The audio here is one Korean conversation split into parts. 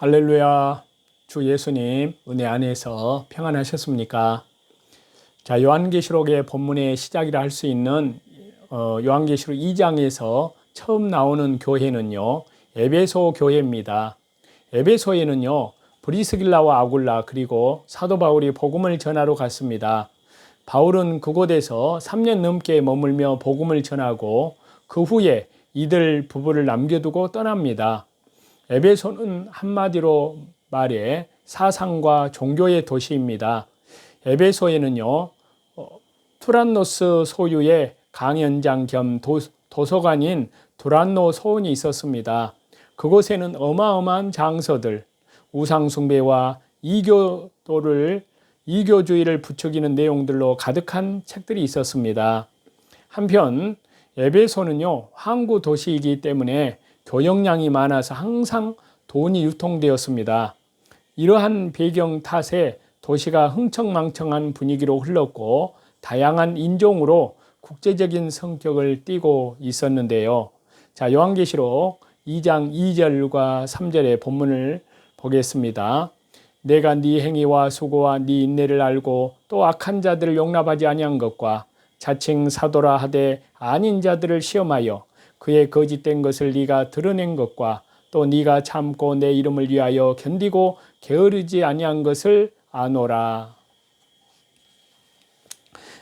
할렐루야. 주 예수님 은혜 안에서 평안하셨습니까? 자, 요한계시록의 본문의 시작이라 할 수 있는 요한계시록 2장에서 처음 나오는 교회는요, 에베소 교회입니다. 에베소에는요, 브리스길라와 아굴라 그리고 사도 바울이 복음을 전하러 갔습니다. 바울은 그곳에서 3년 넘게 머물며 복음을 전하고 그 후에 이들 부부를 남겨두고 떠납니다. 에베소는 한마디로 말해 사상과 종교의 도시입니다. 에베소에는요, 투란노스 소유의 강연장 겸 도서관인 두란노 소원이 있었습니다. 그곳에는 어마어마한 장서들, 우상숭배와 이교주의를 부추기는 내용들로 가득한 책들이 있었습니다. 한편 에베소는요, 항구 도시이기 때문에 교역량이 많아서 항상 돈이 유통되었습니다. 이러한 배경 탓에 도시가 흥청망청한 분위기로 흘렀고 다양한 인종으로 국제적인 성격을 띠고 있었는데요. 자, 요한계시록 2장 2절과 3절의 본문을 보겠습니다. 내가 네 행위와 수고와 네 인내를 알고 또 악한 자들을 용납하지 아니한 것과 자칭 사도라 하되 아닌 자들을 시험하여 그의 거짓된 것을 네가 드러낸 것과 또 네가 참고 내 이름을 위하여 견디고 게으르지 아니한 것을 아노라.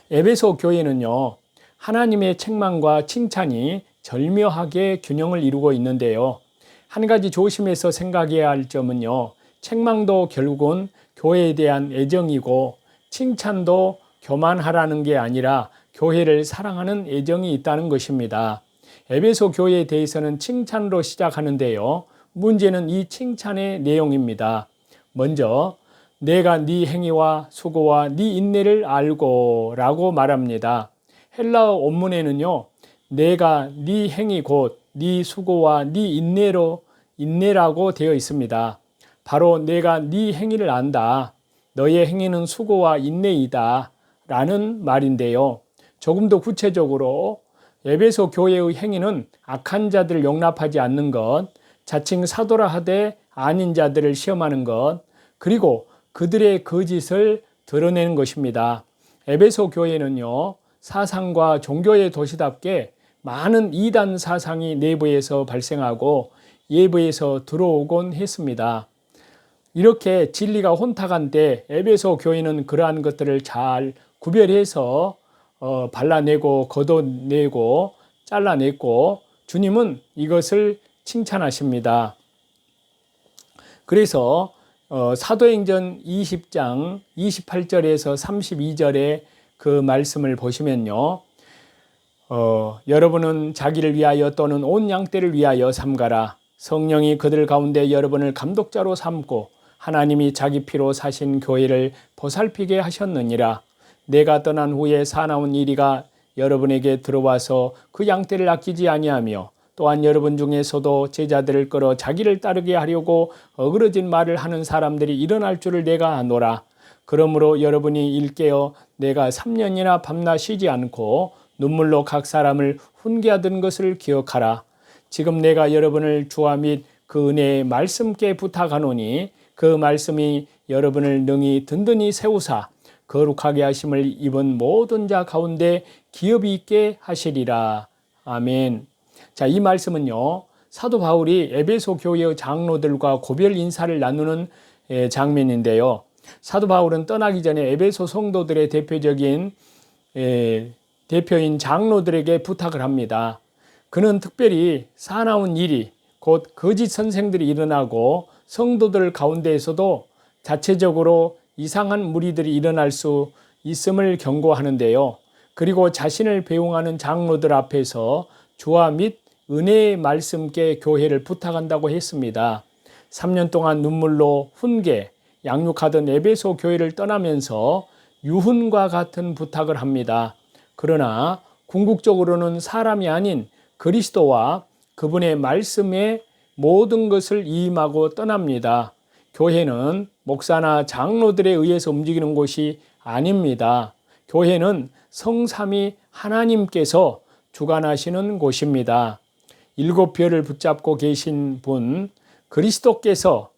에베소 교회는요, 하나님의 책망과 칭찬이 절묘하게 균형을 이루고 있는데요. 한 가지 조심해서 생각해야 할 점은요, 책망도 결국은 교회에 대한 애정이고 칭찬도 교만하라는 게 아니라 교회를 사랑하는 애정이 있다는 것입니다. 에베소 교회에 대해서는 칭찬으로 시작하는데요. 문제는 이 칭찬의 내용입니다. 먼저 내가 네 행위와 수고와 네 인내를 알고 라고 말합니다. 헬라어 원문에는요, 내가 네 행위 곧 네 수고와 네 인내라고 되어 있습니다. 바로 내가 네 행위를 안다. 너의 행위는 수고와 인내이다 라는 말인데요. 조금 더 구체적으로 에베소 교회의 행위는 악한 자들을 용납하지 않는 것, 자칭 사도라 하되 아닌 자들을 시험하는 것, 그리고 그들의 거짓을 드러내는 것입니다. 에베소 교회는요, 사상과 종교의 도시답게 많은 이단 사상이 내부에서 발생하고 외부에서 들어오곤 했습니다. 이렇게 진리가 혼탁한 때 에베소 교회는 그러한 것들을 잘 구별해서 발라내고 걷어내고 잘라냈고 주님은 이것을 칭찬하십니다. 그래서 사도행전 20장 28절에서 32절의 그 말씀을 보시면요, 여러분은 자기를 위하여 또는 온 양떼를 위하여 삼가라. 성령이 그들 가운데 여러분을 감독자로 삼고 하나님이 자기 피로 사신 교회를 보살피게 하셨느니라. 내가 떠난 후에 사나운 이리가 여러분에게 들어와서 그 양떼를 아끼지 아니하며 또한 여러분 중에서도 제자들을 끌어 자기를 따르게 하려고 어그러진 말을 하는 사람들이 일어날 줄을 내가 아노라. 그러므로 여러분이 일깨어 내가 3년이나 밤낮 쉬지 않고 눈물로 각 사람을 훈계하던 것을 기억하라. 지금 내가 여러분을 주와 및 그 은혜의 말씀께 부탁하노니 그 말씀이 여러분을 능히 든든히 세우사 거룩하게 하심을 입은 모든 자 가운데 기업이 있게 하시리라. 아멘. 자, 이 말씀은요, 사도 바울이 에베소 교회의 장로들과 고별 인사를 나누는 장면인데요. 사도 바울은 떠나기 전에 에베소 성도들의 대표인 장로들에게 부탁을 합니다. 그는 특별히 사나운 일이 곧 거짓 선생들이 일어나고 성도들 가운데에서도 자체적으로 이상한 무리들이 일어날 수 있음을 경고하는데요. 그리고 자신을 배웅하는 장로들 앞에서 주와 및 은혜의 말씀께 교회를 부탁한다고 했습니다. 3년 동안 눈물로 훈계, 양육하던 에베소 교회를 떠나면서 유훈과 같은 부탁을 합니다. 그러나 궁극적으로는 사람이 아닌 그리스도와 그분의 말씀에 모든 것을 이임하고 떠납니다. 교회는 목사나 장로들에 의해서 움직이는 곳이 아닙니다. 교회는 성삼위 하나님께서 주관하시는 곳입니다. 7별을 붙잡고 계신 분 그리스도께서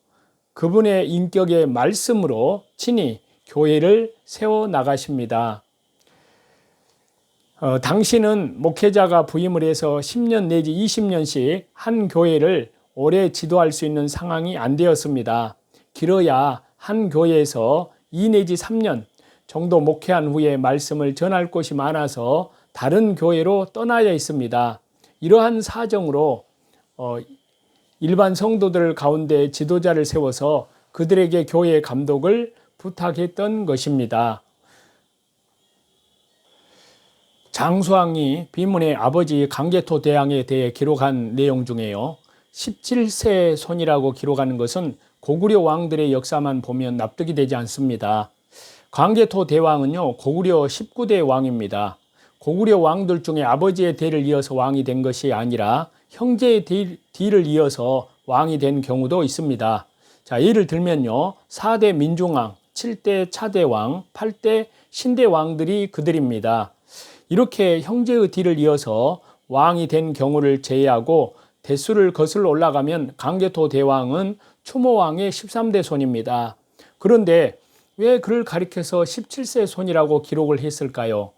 그분의 인격의 말씀으로 친히 교회를 세워 나가십니다. 당시는 목회자가 부임을 해서 10년 내지 20년씩 한 교회를 오래 지도할 수 있는 상황이 안 되었습니다. 길어야 한 교회에서 2 내지 3년 정도 목회한 후에 말씀을 전할 곳이 많아서 다른 교회로 떠나야 했습니다. 이러한 사정으로 일반 성도들 가운데 지도자를 세워서 그들에게 교회 감독을 부탁했던 것입니다. 장수왕이 비문의 아버지 강개토 대왕에 대해 기록한 내용 중에요. 17세 손이라고 기록하는 것은 고구려 왕들의 역사만 보면 납득이 되지 않습니다. 강개토 대왕은요, 고구려 19대 왕입니다. 고구려 왕들 중에 아버지의 대를 이어서 왕이 된 것이 아니라 형제의 뒤를 이어서 왕이 된 경우도 있습니다. 자, 예를 들면요, 4대 민중왕, 7대 차대왕, 8대 신대왕들이 그들입니다. 이렇게 형제의 뒤를 이어서 왕이 된 경우를 제외하고 대수를 거슬러 올라가면 강개토 대왕은 추모왕의 13대 손입니다. 그런데 왜 그를 가리켜서 17세 손이라고 기록을 했을까요?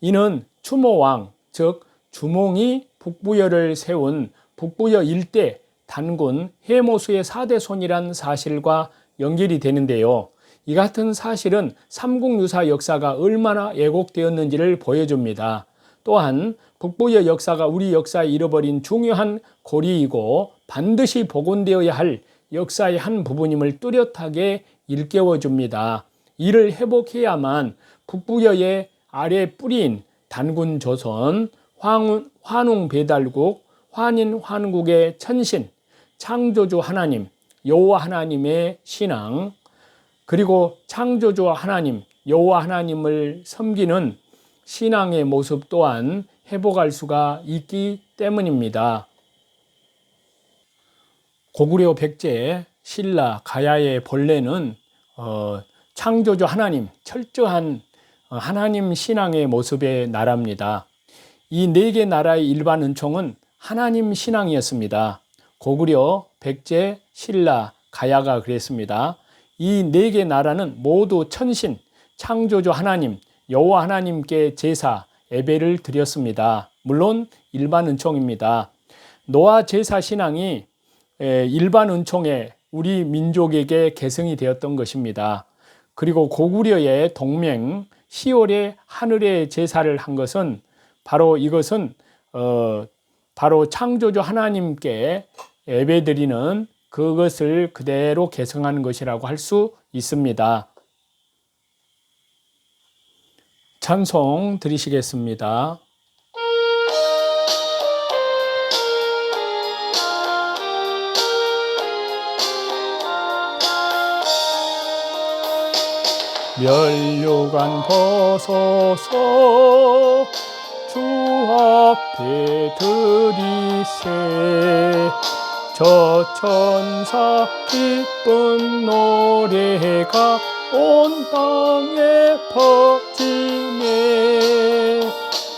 이는 추모왕, 즉 주몽이 북부여를 세운 북부여 일대 단군 해모수의 4대 손이란 사실과 연결이 되는데요. 이 같은 사실은 삼국유사 역사가 얼마나 왜곡되었는지를 보여줍니다. 또한 북부여 역사가 우리 역사에 잃어버린 중요한 고리이고 반드시 복원되어야 할 역사의 한 부분임을 뚜렷하게 일깨워줍니다. 이를 회복해야만 북부여의 아래 뿌리인 단군 조선, 환웅 배달국, 환인 환국의 천신, 창조주 하나님, 여호와 하나님의 신앙, 그리고 창조주 하나님, 여호와 하나님을 섬기는 신앙의 모습 또한 회복할 수가 있기 때문입니다. 고구려 백제 신라 가야의 본래는 창조주 하나님, 철저한 하나님 신앙의 모습의 나라입니다. 이 4개 나라의 일반 은총은 하나님 신앙이었습니다. 고구려, 백제, 신라, 가야가 그랬습니다. 이 4개 나라는 모두 천신, 창조주 하나님, 여호와 하나님께 제사, 예배를 드렸습니다. 물론 일반 은총입니다. 노아 제사 신앙이 일반 은총에 우리 민족에게 계승이 되었던 것입니다. 그리고 고구려의 동맹 시월에 하늘의 제사를 한 것은 바로 이것은 바로 창조주 하나님께 예배드리는 그것을 그대로 계승하는 것이라고 할 수 있습니다. 찬송 드리시겠습니다. 멸류관 벗어서 주 앞에 드리세. 저 천사 기쁜 노래가 온 땅에 퍼지네.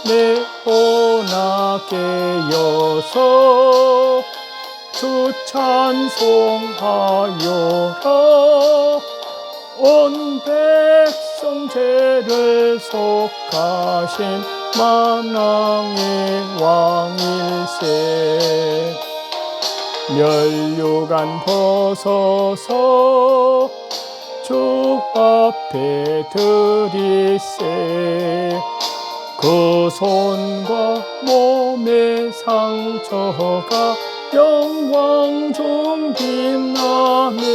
내 혼아 깨어서 주 찬송하여라. 온 백성 죄를 속하신 만왕의 왕일세. 멸류관 벗어서 주 앞에 드리세. 그 손과 몸의 상처가 영광 중 빛나네.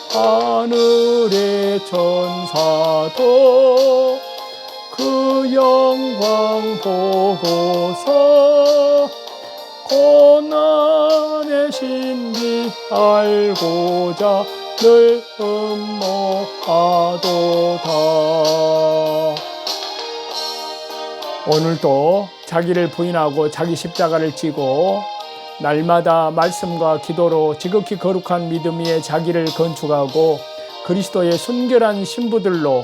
하늘의 천사도 그 영광 보고서 고난의 신비 알고자 늘 음모하도다. 오늘도 자기를 부인하고 자기 십자가를 지고 날마다 말씀과 기도로 지극히 거룩한 믿음 위에 자기를 건축하고 그리스도의 순결한 신부들로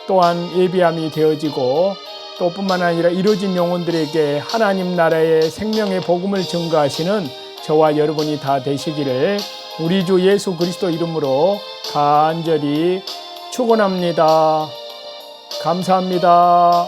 또한 예비함이 되어지고 또 뿐만 아니라 이루어진 영혼들에게 하나님 나라의 생명의 복음을 증거하시는 저와 여러분이 다 되시기를 우리 주 예수 그리스도 이름으로 간절히 축원합니다. 감사합니다.